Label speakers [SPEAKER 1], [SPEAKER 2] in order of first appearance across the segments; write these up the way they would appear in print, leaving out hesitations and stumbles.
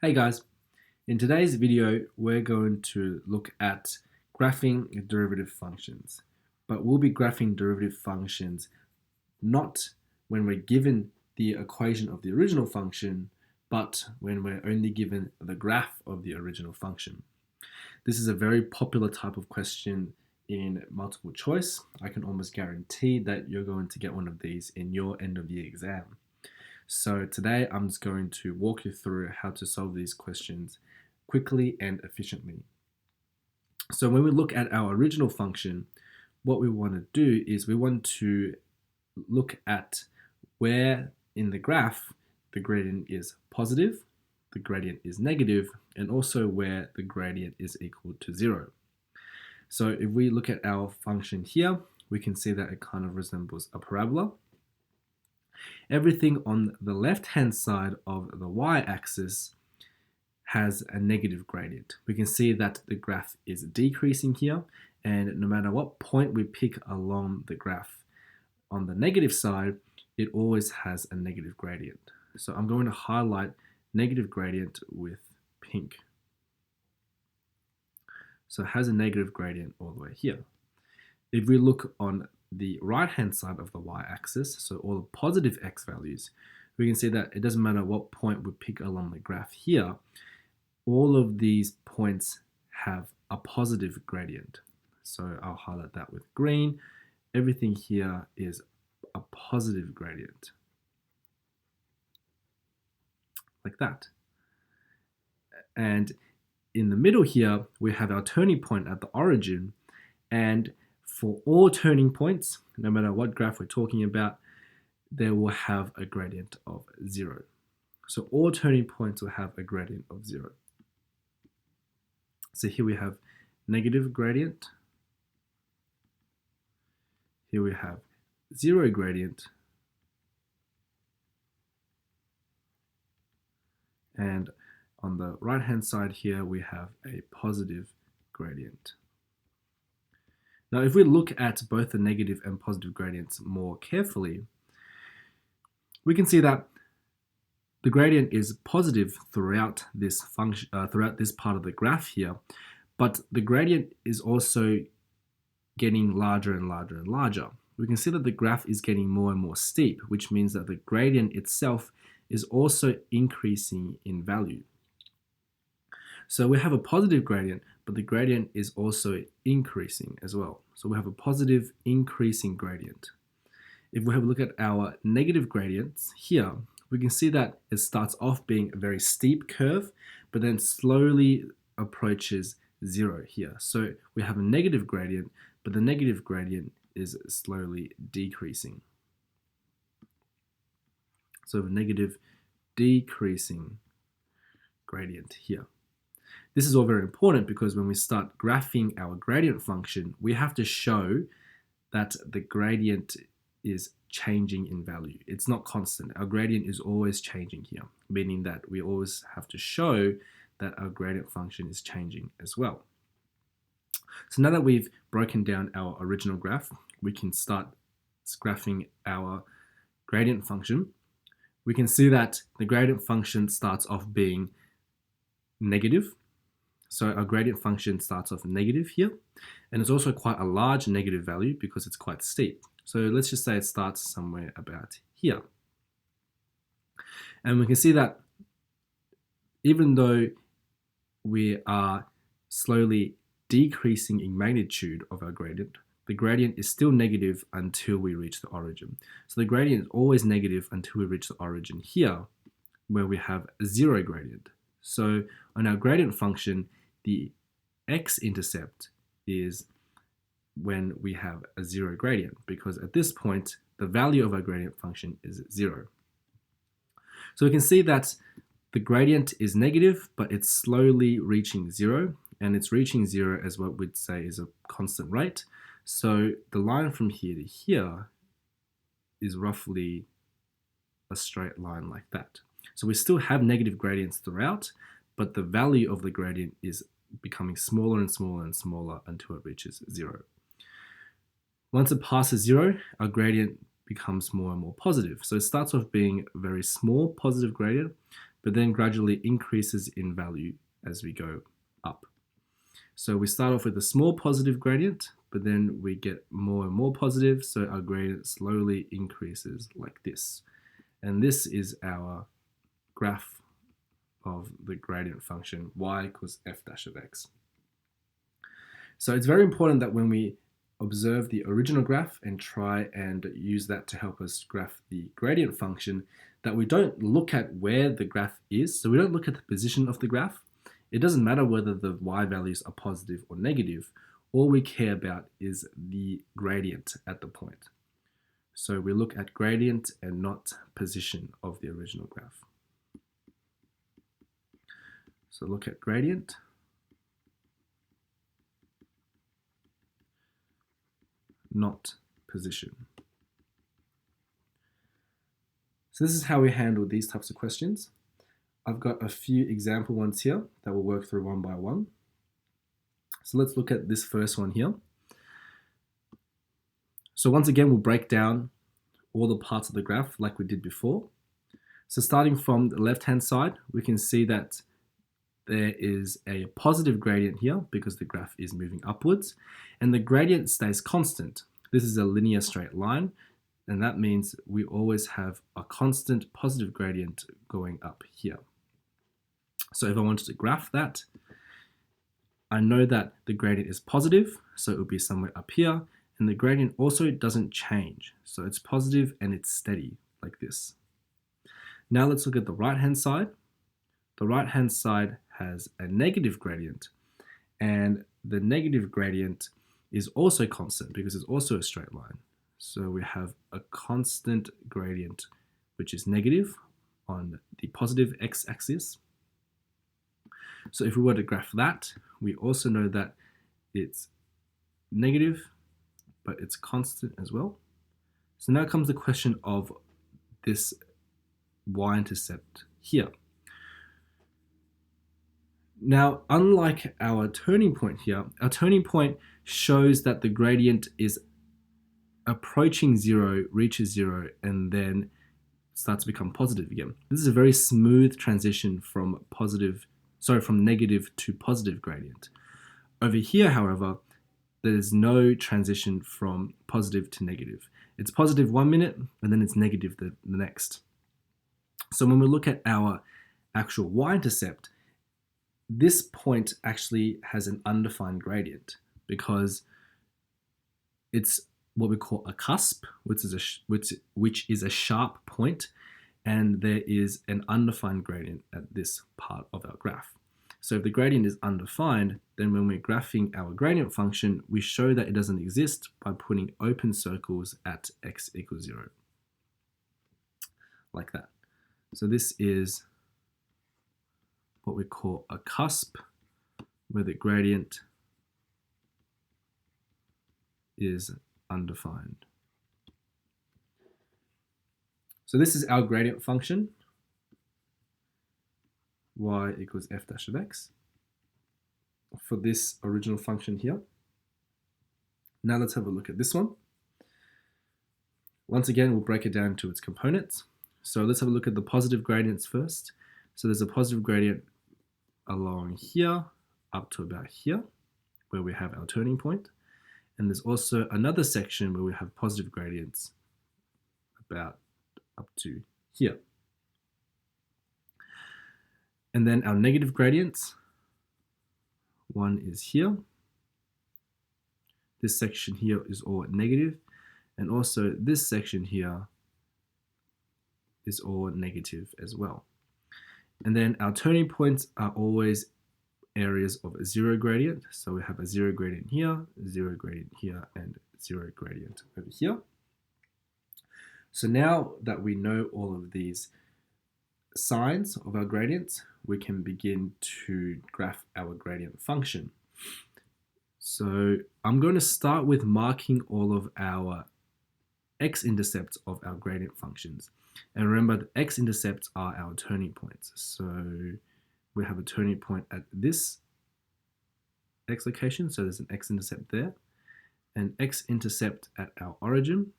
[SPEAKER 1] Hey guys, in today's video we're going to look at graphing derivative functions, but we'll be graphing derivative functions not when we're given the equation of the original function, but when we're only given the graph of the original function. This is a very popular type of question in multiple choice. I can almost guarantee that you're going to get one of these in your end of year exam. So today I'm just going to walk you through how to solve these questions quickly and efficiently. So when we look at our original function, what we want to do is we want to look at where in the graph the gradient is positive, the gradient is negative, and also where the gradient is equal to 0. So if we look at our function here, we can see that it kind of resembles a parabola. Everything on the left-hand side of the y-axis has a negative gradient. We can see that the graph is decreasing here, and no matter what point we pick along the graph on the negative side, it always has a negative gradient. So I'm going to highlight negative gradient with pink. So it has a negative gradient all the way here. If we look on the right-hand side of the y-axis, so all the positive x values, we can see that it doesn't matter what point we pick along the graph here, all of these points have a positive gradient. So I'll highlight that with green. Everything here is a positive gradient, like that. And in the middle here, we have our turning point at the origin, and for all turning points, no matter what graph we're talking about, they will have a gradient of 0. So all turning points will have a gradient of 0. So here we have negative gradient. Here we have 0 gradient. And on the right-hand side here, we have a positive gradient. Now, if we look at both the negative and positive gradients more carefully, we can see that the gradient is positive throughout this function, throughout this part of the graph here, but the gradient is also getting larger and larger and larger. We can see that the graph is getting more and more steep, which means that the gradient itself is also increasing in value. So we have a positive gradient, but the gradient is also increasing as well. So we have a positive increasing gradient. If we have a look at our negative gradients here, we can see that it starts off being a very steep curve, but then slowly approaches 0 here. So we have a negative gradient, but the negative gradient is slowly decreasing. So a negative decreasing gradient here. This is all very important because when we start graphing our gradient function, we have to show that the gradient is changing in value. It's not constant. Our gradient is always changing here, meaning that we always have to show that our gradient function is changing as well. So now that we've broken down our original graph, we can start graphing our gradient function. We can see that the gradient function starts off being negative. So our gradient function starts off negative here, and it's also quite a large negative value because it's quite steep. So let's just say it starts somewhere about here. And we can see that even though we are slowly decreasing in magnitude of our gradient, the gradient is still negative until we reach the origin. So the gradient is always negative until we reach the origin here, where we have a 0 gradient. So on our gradient function, the x-intercept is when we have a 0 gradient, because at this point, the value of our gradient function is 0. So we can see that the gradient is negative, but it's slowly reaching 0, and it's reaching 0 as what we'd say is a constant rate. So the line from here to here is roughly a straight line like that. So we still have negative gradients throughout, but the value of the gradient is becoming smaller and smaller and smaller until it reaches 0. Once it passes 0, our gradient becomes more and more positive. So it starts off being a very small positive gradient, but then gradually increases in value as we go up. So we start off with a small positive gradient, but then we get more and more positive, so our gradient slowly increases like this. And this is our graph of the gradient function y equals f dash of x. So it's very important that when we observe the original graph and try and use that to help us graph the gradient function, that we don't look at where the graph is. So we don't look at the position of the graph. It doesn't matter whether the y values are positive or negative. All we care about is the gradient at the point. So we look at gradient and not position of the original graph. So look at gradient. Not position. So this is how we handle these types of questions. I've got a few example ones here that we'll work through one by one. So let's look at this first one here. So once again, we'll break down all the parts of the graph like we did before. So starting from the left-hand side, we can see that there is a positive gradient here because the graph is moving upwards, and the gradient stays constant. This is a linear straight line, and that means we always have a constant positive gradient going up here. So if I wanted to graph that, I know that the gradient is positive, so it would be somewhere up here, and the gradient also doesn't change. So it's positive and it's steady like this. Now let's look at the right-hand side. The right-hand side has a negative gradient, and the negative gradient is also constant because it's also a straight line. So we have a constant gradient which is negative on the positive x-axis. So if we were to graph that, we also know that it's negative, but it's constant as well. So now comes the question of this y-intercept here. Now, unlike our turning point here, our turning point shows that the gradient is approaching zero, reaches zero, and then starts to become positive again. This is a very smooth transition from negative to positive gradient. Over here, however, there's no transition from positive to negative. It's positive 1 minute and then it's negative the next. So when we look at our actual y-intercept, this point actually has an undefined gradient because it's what we call a cusp, which is a sharp point, and there is an undefined gradient at this part of our graph. So if the gradient is undefined, then when we're graphing our gradient function, we show that it doesn't exist by putting open circles at x equals 0, like that. So this is what we call a cusp, where the gradient is undefined. So this is our gradient function, y equals f dash of x, for this original function here. Now let's have a look at this one. Once again, we'll break it down to its components. So let's have a look at the positive gradients first. So there's a positive gradient along here up to about here, where we have our turning point. And there's also another section where we have positive gradients about up to here. And then our negative gradients, one is here. This section here is all negative, and also this section here is all negative as well. And then our turning points are always areas of a zero gradient. So we have a zero gradient here, zero gradient here, and zero gradient over here. So now that we know all of these signs of our gradients, we can begin to graph our gradient function. So I'm going to start with marking all of our x-intercepts of our gradient functions. And remember, the x-intercepts are our turning points. So we have a turning point at this x location, so there's an x-intercept there, an x-intercept at our origin,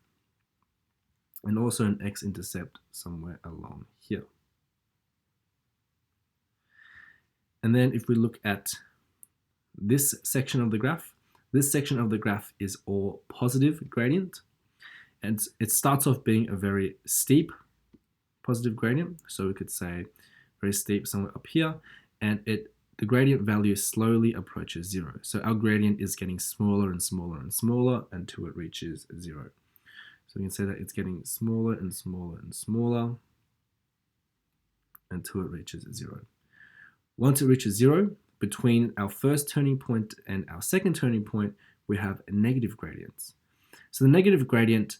[SPEAKER 1] and also an x-intercept somewhere along here. And then if we look at this section of the graph, this section of the graph is all positive gradient. And it starts off being a very steep positive gradient. So we could say very steep somewhere up here. And the gradient value slowly approaches 0. So our gradient is getting smaller and smaller and smaller until it reaches 0. So we can say that it's getting smaller and smaller and smaller until it reaches 0. Once it reaches 0, between our first turning point and our second turning point, we have negative gradients. So the negative gradient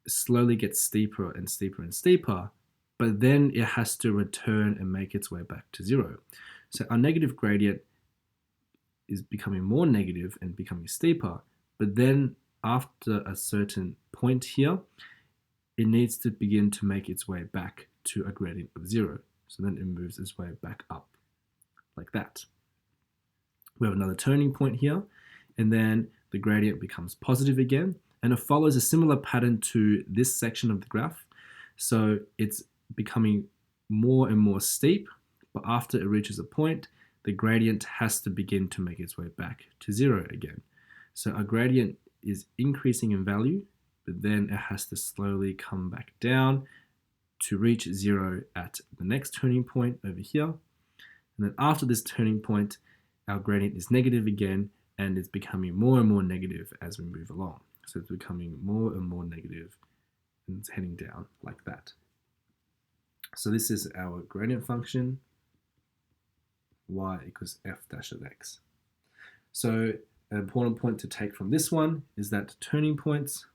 [SPEAKER 1] slowly gets steeper and steeper and steeper, but then it has to return and make its way back to 0. So our negative gradient is becoming more negative and becoming steeper, but then after a certain point here, it needs to begin to make its way back to a gradient of 0. So then it moves its way back up like that. We have another turning point here, and then the gradient becomes positive again, and it follows a similar pattern to this section of the graph. So it's becoming more and more steep, but after it reaches a point, the gradient has to begin to make its way back to 0 again. So our gradient is increasing in value, but then it has to slowly come back down to reach 0 at the next turning point over here. And then after this turning point, our gradient is negative again, and it's becoming more and more negative as we move along. So it's becoming more and more negative, and it's heading down like that. So this is our gradient function, y equals f dash of x. So an important point to take from this one is that turning points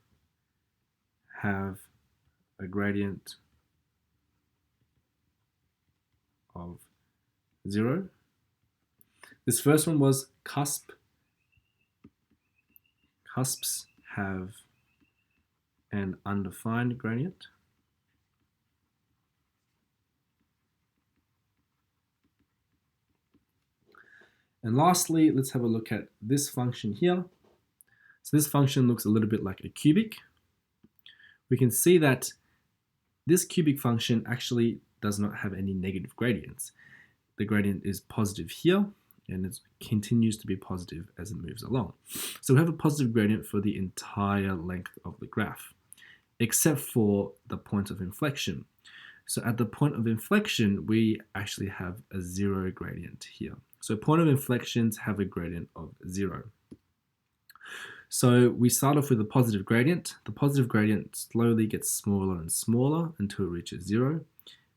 [SPEAKER 1] have a gradient of 0. This first one was cusp. Cusps have an undefined gradient. And lastly, let's have a look at this function here. So this function looks a little bit like a cubic. We can see that this cubic function actually does not have any negative gradients. The gradient is positive here, and it continues to be positive as it moves along. So we have a positive gradient for the entire length of the graph, except for the point of inflection. So at the point of inflection, we actually have a 0 gradient here. So point of inflections have a gradient of 0. So we start off with a positive gradient. The positive gradient slowly gets smaller and smaller until it reaches 0.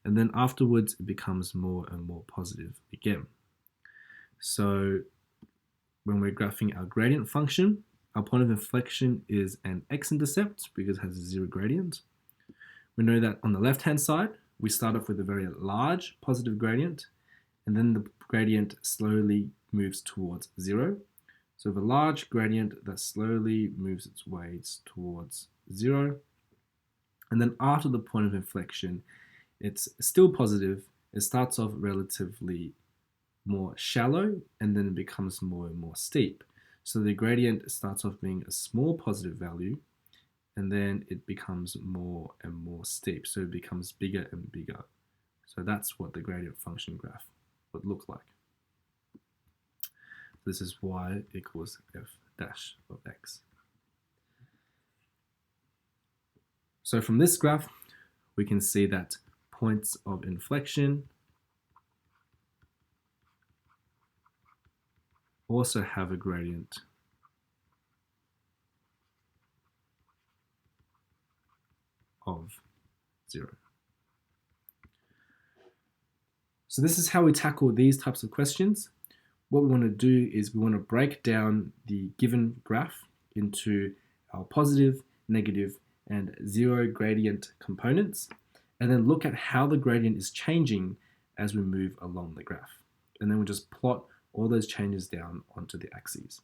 [SPEAKER 1] And then afterwards, it becomes more and more positive again. So when we're graphing our gradient function, our point of inflection is an x-intercept because it has a 0 gradient. We know that on the left-hand side, we start off with a very large positive gradient, and then the gradient slowly moves towards 0. So we have a large gradient that slowly moves its way towards 0. And then after the point of inflection, it's still positive. It starts off relatively more shallow, and then it becomes more and more steep. So the gradient starts off being a small positive value, and then it becomes more and more steep. So it becomes bigger and bigger. So that's what the gradient function graph would look like. This is y equals f dash of x. So from this graph, we can see that points of inflection also have a gradient of 0. So this is how we tackle these types of questions. What we want to do is we want to break down the given graph into our positive, negative, and 0 gradient components, and then look at how the gradient is changing as we move along the graph. And then we'll just plot all those changes down onto the axes.